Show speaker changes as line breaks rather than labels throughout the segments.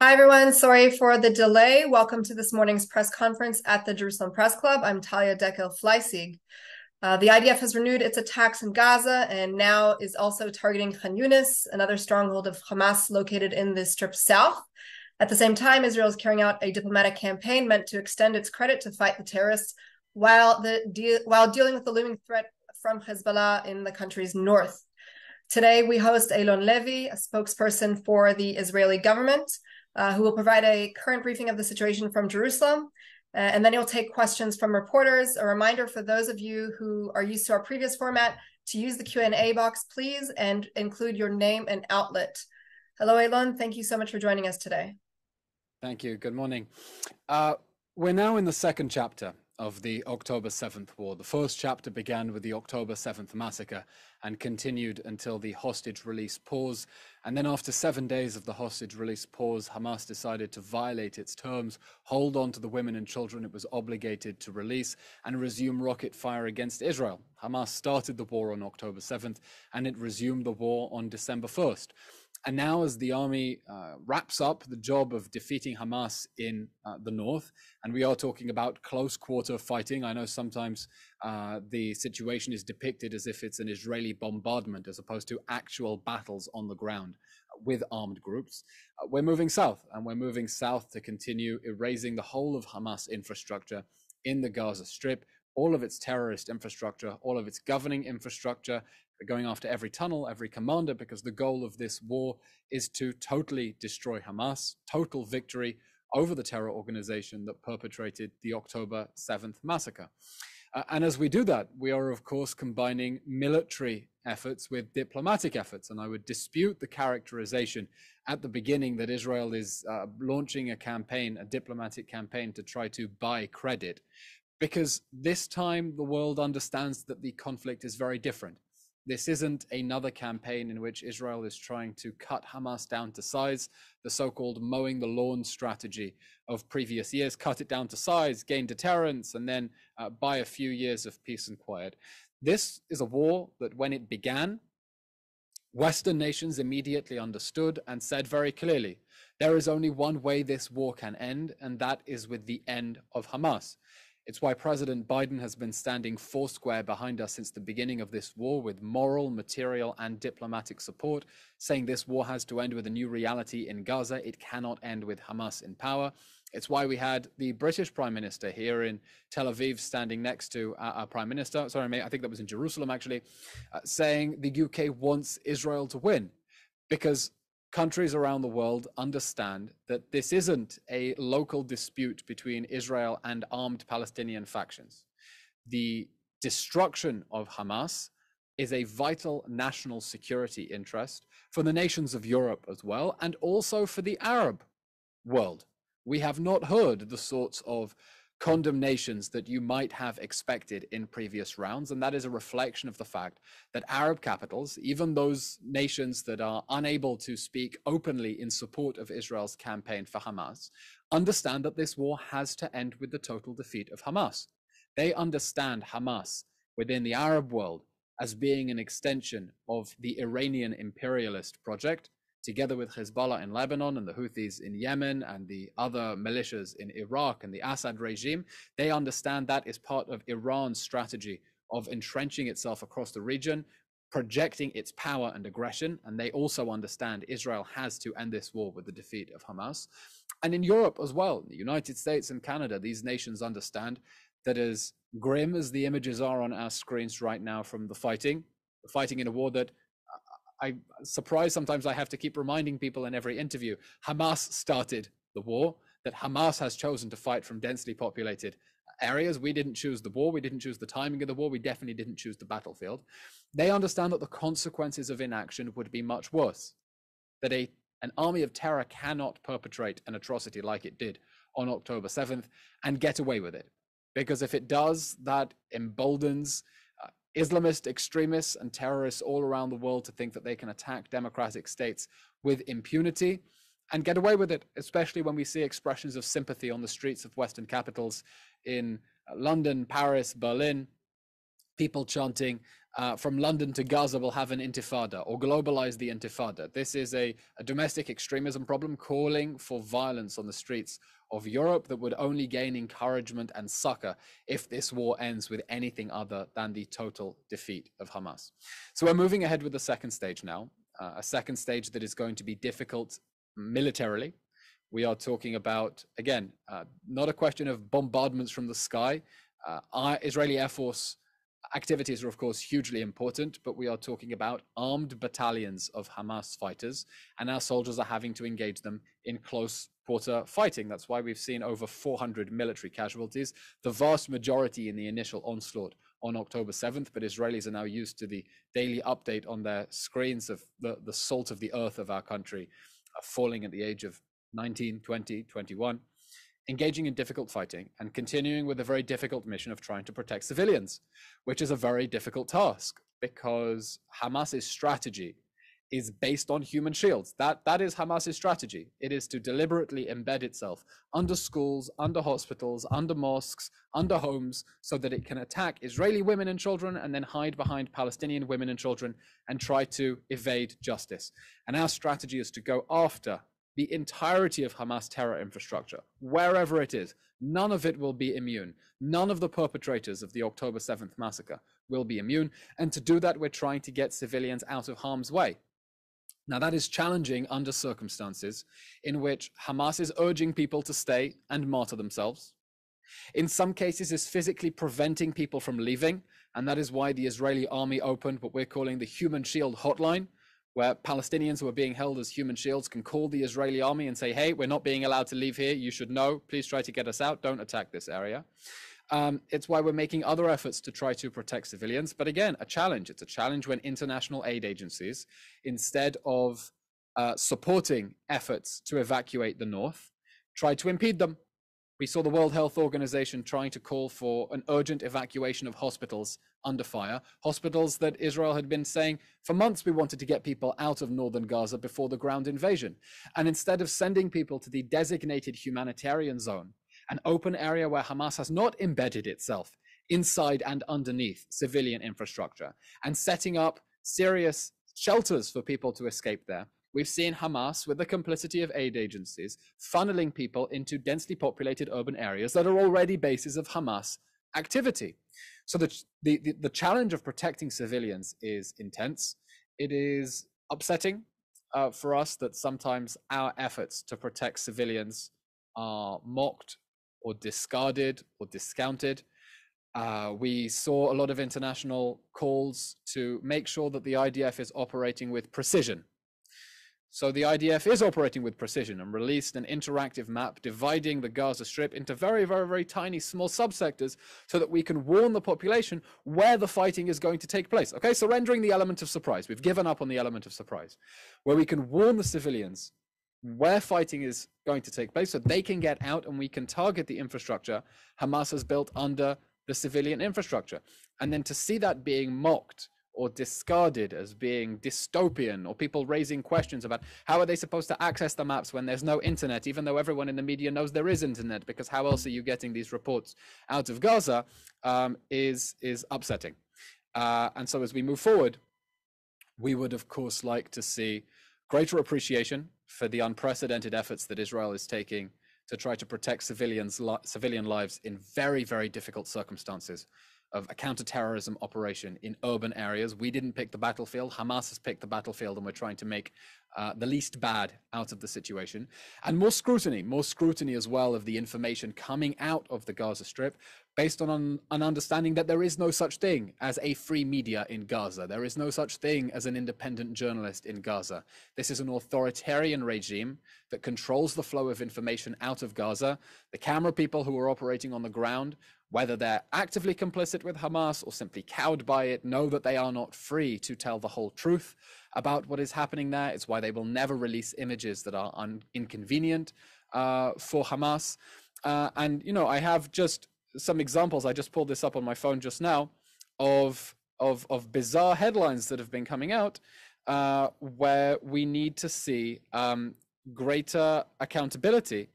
Hi, everyone. Sorry for the delay. Welcome to this morning's press conference at the Jerusalem Press Club. I'm Talia Dekel-Fleissig. The IDF has renewed its attacks in Gaza and now is also targeting Khan Yunis, another stronghold of Hamas located in the Strip South. At the same time, Israel is carrying out a diplomatic campaign meant to extend its credit to fight the terrorists while dealing with the looming threat from Hezbollah in the country's north. Today, we host Eylon Levy, a spokesperson for the Israeli government, who will provide a current briefing of the situation from Jerusalem. And then he'll take questions from reporters. A reminder for those of you who are used to our previous format to use the Q&A box, please, and include your name and outlet. Hello, Eylon. Thank you so much for joining us today.
Thank you. Good morning. We're now in the second chapter of the October 7th war. The first chapter began with the October 7th massacre and continued until the hostage release pause. And then after 7 days of the hostage release pause, Hamas decided to violate its terms, hold on to the women and children it was obligated to release, and resume rocket fire against Israel. Hamas started the war on October 7th, and it resumed the war on December 1st. And now, as the army wraps up the job of defeating Hamas in the north, and we are talking about close quarter fighting. I know sometimes the situation is depicted as if it's an Israeli bombardment as opposed to actual battles on the ground with armed groups. We're moving south, and we're moving south to continue erasing the whole of Hamas infrastructure in the Gaza Strip, all of its terrorist infrastructure, all of its governing infrastructure. They're going after every tunnel, every commander, because the goal of this war is to totally destroy Hamas, total victory over the terror organization that perpetrated the October 7th massacre. And as we do that, we are, of course, combining military efforts with diplomatic efforts. And I would dispute the characterization at the beginning that Israel is launching a campaign, a diplomatic campaign, to try to buy credit, because this time the world understands that the conflict is very different. This isn't another campaign in which Israel is trying to cut Hamas down to size, the so-called mowing the lawn strategy of previous years: cut it down to size, gain deterrence, and then buy a few years of peace and quiet. This is a war that, when it began, Western nations immediately understood and said very clearly, there is only one way this war can end, and that is with the end of Hamas. It's why President Biden has been standing foursquare behind us since the beginning of this war, with moral, material, and diplomatic support, saying this war has to end with a new reality in Gaza. It cannot end with Hamas in power. It's why we had the British Prime Minister here in Tel Aviv standing next to our Prime Minister, sorry, I think that was in Jerusalem actually, saying the UK wants Israel to win, because countries around the world understand that this isn't a local dispute between Israel and armed Palestinian factions. The destruction of Hamas is a vital national security interest for the nations of Europe as well, and also for the Arab world. We have not heard the sorts of condemnations that you might have expected in previous rounds, and that is a reflection of the fact that Arab capitals, even those nations that are unable to speak openly in support of Israel's campaign for Hamas, understand that this war has to end with the total defeat of Hamas. They understand Hamas within the Arab world as being an extension of the Iranian imperialist project, together with Hezbollah in Lebanon and the Houthis in Yemen and the other militias in Iraq and the Assad regime. They understand that is part of Iran's strategy of entrenching itself across the region, projecting its power and aggression. And they also understand Israel has to end this war with the defeat of Hamas. And in Europe as well, the United States and Canada, these nations understand that, as grim as the images are on our screens right now from the fighting in a war that I'm surprised sometimes I have to keep reminding people in every interview, Hamas started the war, that Hamas has chosen to fight from densely populated areas. We didn't choose the war. We didn't choose the timing of the war. We definitely didn't choose the battlefield. They understand that the consequences of inaction would be much worse, that an army of terror cannot perpetrate an atrocity like it did on October 7th and get away with it. Because if it does, that emboldens Islamist extremists and terrorists all around the world to think that they can attack democratic states with impunity and get away with it, especially when we see expressions of sympathy on the streets of Western capitals in London, Paris, Berlin, people chanting from London to Gaza will have an intifada or globalize the intifada. This is a domestic extremism problem calling for violence on the streets of Europe that would only gain encouragement and succor if this war ends with anything other than the total defeat of Hamas. So we're moving ahead with the second stage now, a second stage that is going to be difficult militarily. We are talking about, again, not a question of bombardments from the sky. Israeli Air Force activities are, of course, hugely important, but we are talking about armed battalions of Hamas fighters, and our soldiers are having to engage them in close quarter fighting. That's why we've seen over 400 military casualties, the vast majority in the initial onslaught on October 7th, but Israelis are now used to the daily update on their screens of the salt of the earth of our country falling at the age of 19, 20, 21, engaging in difficult fighting and continuing with a very difficult mission of trying to protect civilians, which is a very difficult task because Hamas's strategy is based on human shields. That is Hamas's strategy. It is to deliberately embed itself under schools, under hospitals, under mosques, under homes, so that it can attack Israeli women and children and then hide behind Palestinian women and children and try to evade justice. And our strategy is to go after the entirety of Hamas terror infrastructure, wherever it is. None of it will be immune. None of the perpetrators of the October 7th massacre will be immune. And to do that, we're trying to get civilians out of harm's way. Now, that is challenging under circumstances in which Hamas is urging people to stay and martyr themselves. In some cases, is physically preventing people from leaving. And that is why the Israeli army opened what we're calling the Human Shield Hotline, where Palestinians who are being held as human shields can call the Israeli army and say, hey, we're not being allowed to leave here. You should know. Please try to get us out. Don't attack this area. It's why we're making other efforts to try to protect civilians. But again, a challenge. It's a challenge when international aid agencies, instead of supporting efforts to evacuate the north, try to impede them. We saw the World Health Organization trying to call for an urgent evacuation of hospitals under fire, hospitals that Israel had been saying for months we wanted to get people out of northern Gaza before the ground invasion. And instead of sending people to the designated humanitarian zone, an open area where Hamas has not embedded itself inside and underneath civilian infrastructure, and setting up serious shelters for people to escape there, we've seen Hamas, with the complicity of aid agencies, funneling people into densely populated urban areas that are already bases of Hamas activity. So the challenge of protecting civilians is intense. It is upsetting for us that sometimes our efforts to protect civilians are mocked or discarded or discounted. We saw a lot of international calls to make sure that the IDF is operating with precision. So the IDF is operating with precision and released an interactive map dividing the Gaza Strip into very, very, very tiny, small subsectors so that we can warn the population where the fighting is going to take place. Okay, surrendering the element of surprise. We've given up on the element of surprise, where we can warn the civilians where fighting is going to take place so they can get out and we can target the infrastructure Hamas has built under the civilian infrastructure. And then to see that being mocked or discarded as being dystopian, or people raising questions about how are they supposed to access the maps when there's no internet, even though everyone in the media knows there is internet, because how else are you getting these reports out of Gaza, is upsetting. And so as we move forward, we would, of course, like to see greater appreciation for the unprecedented efforts that Israel is taking to try to protect civilian lives in very, very difficult circumstances of a counterterrorism operation in urban areas. We didn't pick the battlefield. Hamas has picked the battlefield, and we're trying to make the least bad out of the situation. And more scrutiny as well of the information coming out of the Gaza Strip, based on an understanding that there is no such thing as a free media in Gaza. There is no such thing as an independent journalist in Gaza. This is an authoritarian regime that controls the flow of information out of Gaza. The camera people who are operating on the ground, whether they're actively complicit with Hamas or simply cowed by it, know that they are not free to tell the whole truth about what is happening there. It's why they will never release images that are inconvenient for Hamas. And, you know, I have just some examples. I just pulled this up on my phone just now of bizarre headlines that have been coming out where we need to see greater accountability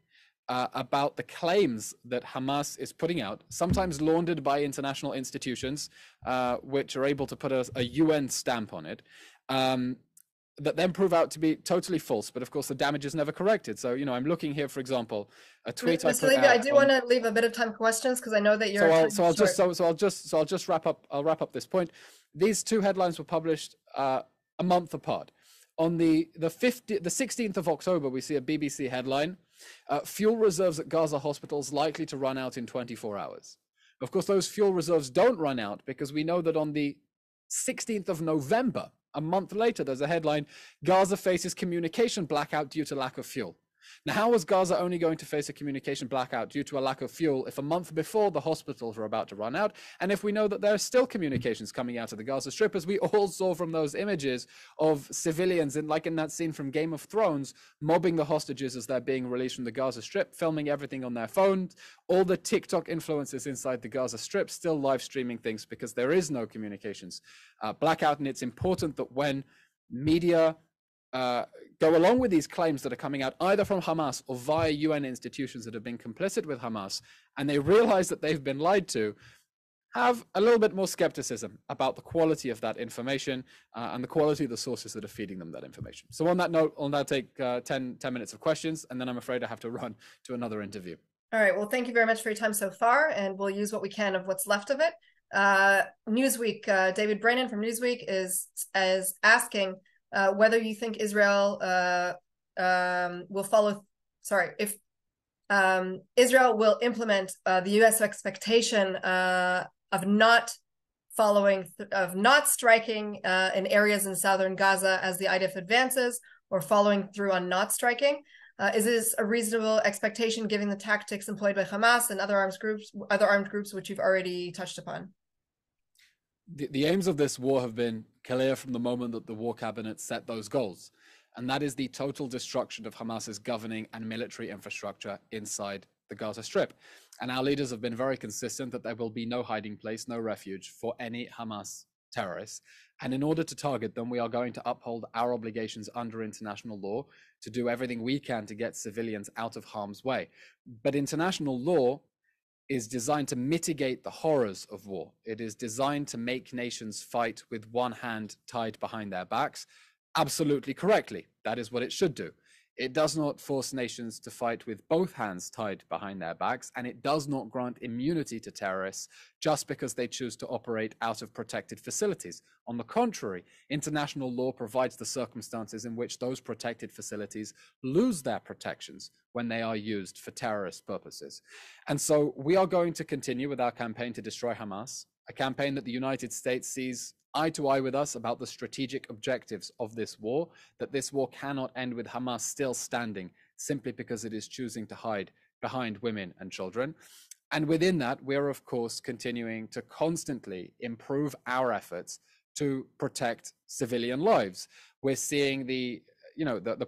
about the claims that Hamas is putting out, sometimes laundered by international institutions, which are able to put a UN stamp on it, that then prove out to be totally false. But of course, the damage is never corrected. So, I'm looking here, for example, a tweet I
Mr.
put
Levy, I
out
do
on.
want to leave a bit of time for questions because I know that
So
your time is short.
I'll just wrap up. I'll wrap up this point. These two headlines were published a month apart. On the 16th of October, we see a BBC headline: fuel reserves at Gaza hospitals likely to run out in 24 hours. Of course, those fuel reserves don't run out because we know that on the 16th of November, a month later, there's a headline: Gaza faces communication blackout due to lack of fuel. Now, how was Gaza only going to face a communication blackout due to a lack of fuel if a month before the hospitals were about to run out, and if we know that there are still communications coming out of the Gaza Strip, as we all saw from those images of civilians, like in that scene from Game of Thrones, mobbing the hostages as they're being released from the Gaza Strip, filming everything on their phones, all the TikTok influencers inside the Gaza Strip still live streaming things because there is no communications blackout. And it's important that when media go along with these claims that are coming out either from Hamas or via UN institutions that have been complicit with Hamas, and they realize that they've been lied to, have a little bit more skepticism about the quality of that information and the quality of the sources that are feeding them that information. So on that note, I'll now take 10 minutes of questions, and then I'm afraid I have to run to another interview.
All right. Well, thank you very much for your time so far, and we'll use what we can of what's left of it. Newsweek, David Brennan from Newsweek is asking whether you think Israel will follow, if Israel will implement the U.S. expectation of not striking in areas in southern Gaza as the IDF advances, or following through on not striking. Is this a reasonable expectation given the tactics employed by Hamas and other armed groups, which you've already touched upon?
The aims of this war have been clear from the moment that the war cabinet set those goals, and that is the total destruction of Hamas's governing and military infrastructure inside the Gaza Strip. And our leaders have been very consistent that there will be no hiding place, no refuge for any Hamas terrorists. And in order to target them, we are going to uphold our obligations under international law to do everything we can to get civilians out of harm's way. But international law is designed to mitigate the horrors of war. It is designed to make nations fight with one hand tied behind their backs, absolutely correctly. That is what it should do. It does not force nations to fight with both hands tied behind their backs, and it does not grant immunity to terrorists just because they choose to operate out of protected facilities. On the contrary, international law provides the circumstances in which those protected facilities lose their protections when they are used for terrorist purposes. And so we are going to continue with our campaign to destroy Hamas, a campaign that the United States sees eye to eye with us about the strategic objectives of this war, that this war cannot end with Hamas still standing simply because it is choosing to hide behind women and children. And within that, we're of course continuing to constantly improve our efforts to protect civilian lives. We're seeing the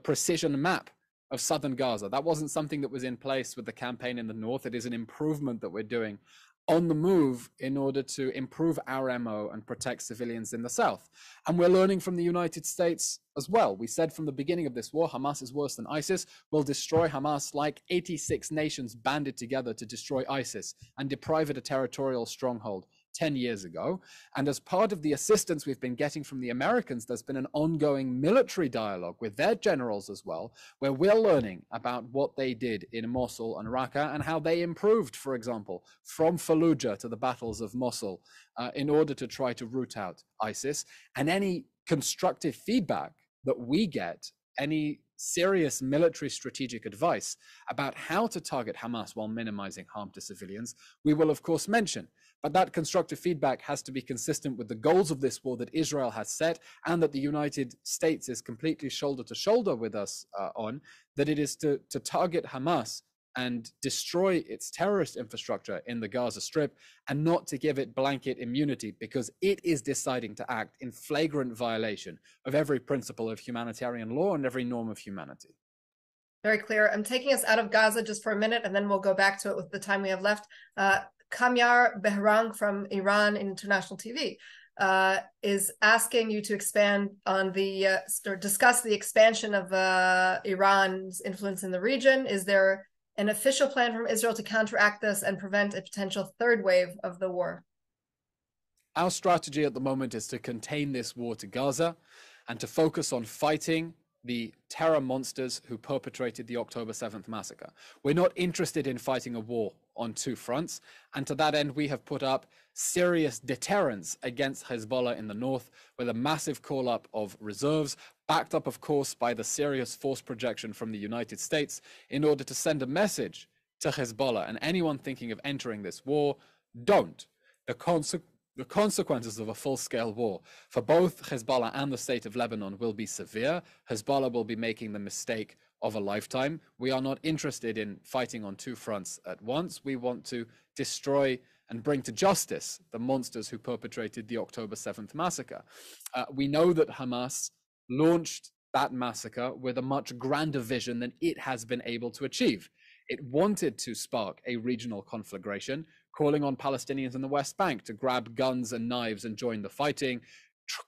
precision map of southern Gaza. That wasn't something that was in place with the campaign in the north. It is an improvement that we're doing on the move in order to improve our MO and protect civilians in the south. And we're learning from the United States as well. We said from the beginning of this war, Hamas is worse than ISIS. We'll destroy Hamas like 86 nations banded together to destroy ISIS and deprive it a territorial stronghold 10 years ago. And as part of the assistance we've been getting from the Americans, there's been an ongoing military dialogue with their generals as well, where we're learning about what they did in Mosul and Raqqa and how they improved, for example, from Fallujah to the battles of Mosul in order to try to root out ISIS. And any constructive feedback that we get, any serious military strategic advice about how to target Hamas while minimizing harm to civilians, we will of course mention. But that constructive feedback has to be consistent with the goals of this war that Israel has set and that the United States is completely shoulder to shoulder with us on, that it is to target Hamas and destroy its terrorist infrastructure in the Gaza Strip and not to give it blanket immunity because it is deciding to act in flagrant violation of every principle of humanitarian law and every norm of humanity.
Very clear. I'm taking us out of Gaza just for a minute, and then we'll go back to it with the time we have left. Kamyar Behrang from Iran International TV is asking you to expand on or discuss the expansion of Iran's influence in the region. Is there an official plan from Israel to counteract this and prevent a potential third wave of the war?
Our strategy at the moment is to contain this war to Gaza and to focus on fighting the terror monsters who perpetrated the October 7th massacre. We're not interested in fighting a war on two fronts, and to that end we have put up serious deterrence against Hezbollah in the north with a massive call-up of reserves, backed up of course by the serious force projection from the United States in order to send a message to Hezbollah and anyone thinking of entering this war: don't. The consequences of a full-scale war for both Hezbollah and the state of Lebanon will be severe. Hezbollah will be making the mistake of a lifetime. We are not interested in fighting on two fronts at once. We want to destroy and bring to justice the monsters who perpetrated the October 7th massacre. We know that Hamas launched that massacre with a much grander vision than it has been able to achieve. It wanted to spark a regional conflagration, calling on Palestinians in the West Bank to grab guns and knives and join the fighting,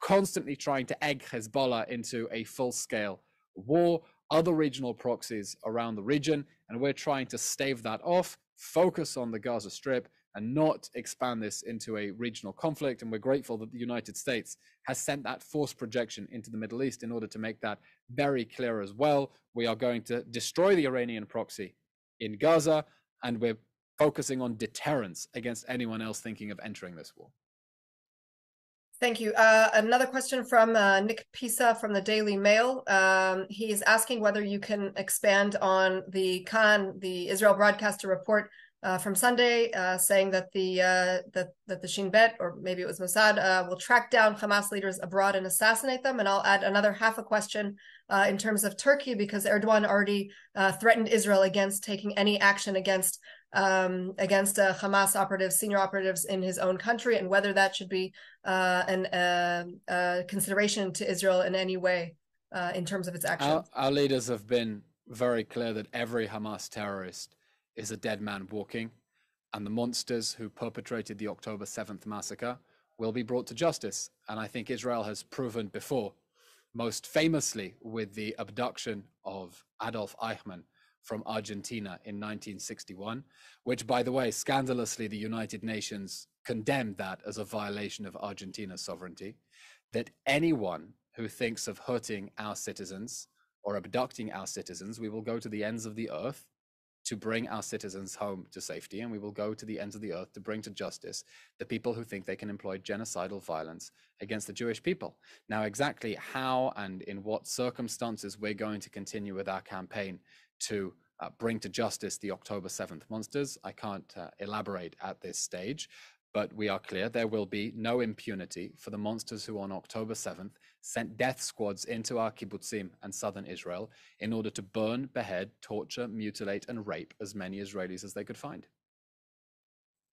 constantly trying to egg Hezbollah into a full-scale war, other regional proxies around the region, and we're trying to stave that off, focus on the Gaza Strip, and not expand this into a regional conflict. And we're grateful that the United States has sent that force projection into the Middle East in order to make that very clear as well. We are going to destroy the Iranian proxy in Gaza, and we're focusing on deterrence against anyone else thinking of entering this war.
Thank you. Another question from Nick Pisa from the Daily Mail. He is asking whether you can expand on the the Israel broadcaster report from Sunday, saying that the Shin Bet, or maybe it was Mossad, will track down Hamas leaders abroad and assassinate them. And I'll add another half a question in terms of Turkey, because Erdogan already threatened Israel against taking any action against Hamas operatives, senior operatives in his own country, and whether that should be a consideration to Israel in any way in terms of its actions.
Our leaders have been very clear that every Hamas terrorist is a dead man walking, and the monsters who perpetrated the October 7th massacre will be brought to justice. And I think Israel has proven before, most famously with the abduction of Adolf Eichmann from Argentina in 1961, which, by the way, scandalously, the United Nations condemned that as a violation of Argentina's sovereignty, that anyone who thinks of hurting our citizens or abducting our citizens, we will go to the ends of the earth to bring our citizens home to safety, and we will go to the ends of the earth to bring to justice the people who think they can employ genocidal violence against the Jewish people. Now, exactly how and in what circumstances we're going to continue with our campaign to bring to justice the October 7th monsters, I can't elaborate at this stage, but we are clear there will be no impunity for the monsters who on October 7th sent death squads into our kibbutzim and southern Israel in order to burn, behead, torture, mutilate, and rape as many Israelis as they could find.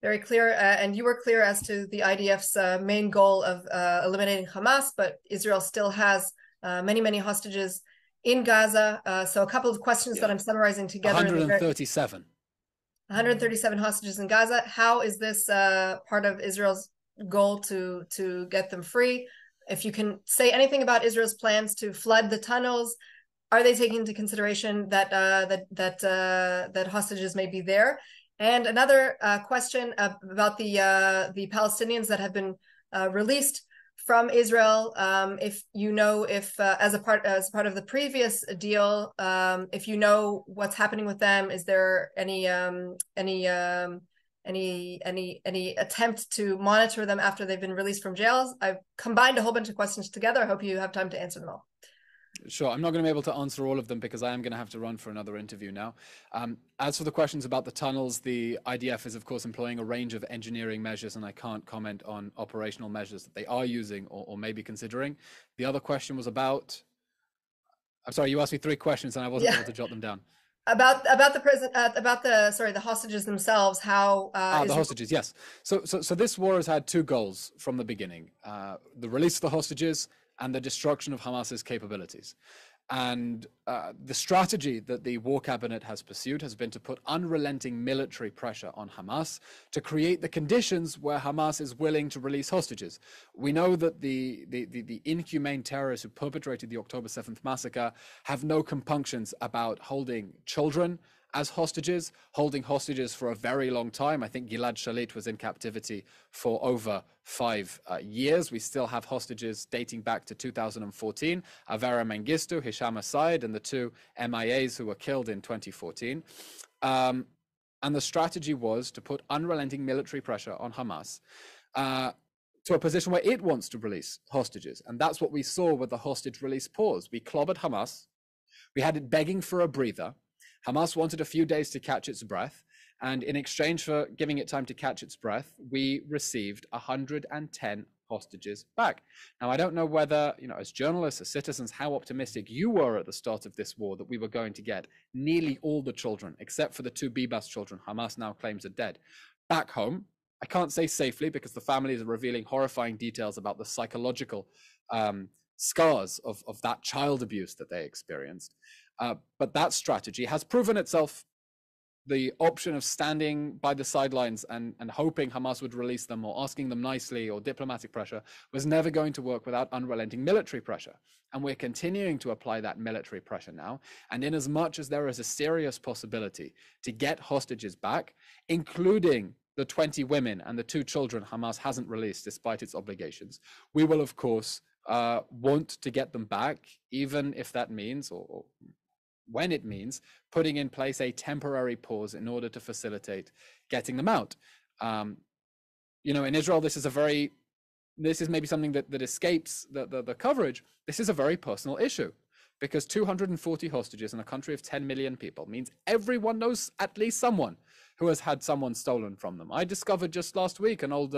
Very clear. And you were clear as to the IDF's main goal of eliminating Hamas, but Israel still has many, many hostages in Gaza. So a couple of questions that I'm summarizing together.
137.
137 hostages in Gaza. How is this part of Israel's goal to get them free? If you can say anything about Israel's plans to flood the tunnels, are they taking into consideration that that hostages may be there? And another question about the Palestinians that have been released from Israel. If you know, if as part of the previous deal, if you know what's happening with them, is there any attempt to monitor them after they've been released from jails? I've combined a whole bunch of questions together. I hope you have time to answer them all.
Sure. I'm not going to be able to answer all of them because I am going to have to run for another interview now. As for the questions about the tunnels, the IDF is, of course, employing a range of engineering measures, and I can't comment on operational measures that they are using or may be considering. The other question was about... I'm sorry, you asked me 3 questions and I wasn't able to jot them down.
About the hostages themselves, how
the hostages, yes. So this war has had 2 goals from the beginning: the release of the hostages and the destruction of Hamas's capabilities. And the strategy that the War Cabinet has pursued has been to put unrelenting military pressure on Hamas to create the conditions where Hamas is willing to release hostages. We know that the inhumane terrorists who perpetrated the October 7th massacre have no compunctions about holding children as hostages, holding hostages for a very long time. I think Gilad Shalit was in captivity for over 5 years. We still have hostages dating back to 2014, Avera Mengistu, Hisham Assaid, and the 2 MIAs who were killed in 2014. And the strategy was to put unrelenting military pressure on Hamas to a position where it wants to release hostages. And that's what we saw with the hostage release pause. We clobbered Hamas. We had it begging for a breather. Hamas wanted a few days to catch its breath. And in exchange for giving it time to catch its breath, we received 110 hostages back. Now, I don't know whether, as journalists, as citizens, how optimistic you were at the start of this war that we were going to get nearly all the children, except for the 2 Bibas children Hamas now claims are dead, back home. I can't say safely because the families are revealing horrifying details about the psychological scars of that child abuse that they experienced. But that strategy has proven itself. The option of standing by the sidelines and hoping Hamas would release them or asking them nicely or diplomatic pressure was never going to work without unrelenting military pressure. And we're continuing to apply that military pressure now. And in as much as there is a serious possibility to get hostages back, including the 20 women and the 2 children Hamas hasn't released despite its obligations, we will, of course, want to get them back, even if that means, or when it means, putting in place a temporary pause in order to facilitate getting them out. In Israel, this is maybe something that escapes the coverage. This is a very personal issue because 240 hostages in a country of 10 million people means everyone knows at least someone who has had someone stolen from them. I discovered just last week an old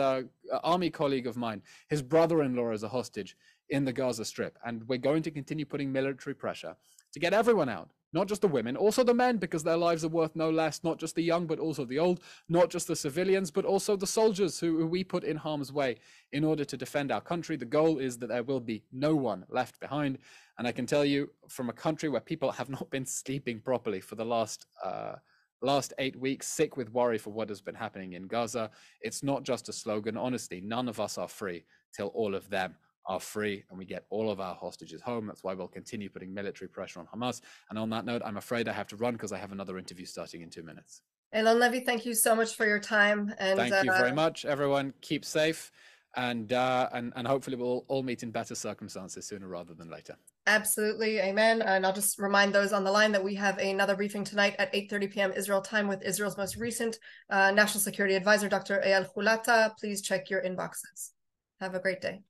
army colleague of mine, his brother-in-law is a hostage in the Gaza Strip, and we're going to continue putting military pressure to get everyone out, not just the women, also the men, because their lives are worth no less, not just the young, but also the old, not just the civilians, but also the soldiers who we put in harm's way in order to defend our country. The goal is that there will be no one left behind. And I can tell you, from a country where people have not been sleeping properly for the last 8 weeks, sick with worry for what has been happening in Gaza, it's not just a slogan. Honestly, none of us are free till all of them are free and we get all of our hostages home. That's why we'll continue putting military pressure on Hamas. And on that note, I'm afraid I have to run because I have another interview starting in 2 minutes.
Eylon Levy, thank you so much for your time. And
thank you very much, everyone. Keep safe, and hopefully we'll all meet in better circumstances sooner rather than later.
Absolutely, amen. And I'll just remind those on the line that we have another briefing tonight at 8:30 p.m. Israel time with Israel's most recent National Security Advisor, Dr. Eyal Hulata. Please check your inboxes. Have a great day.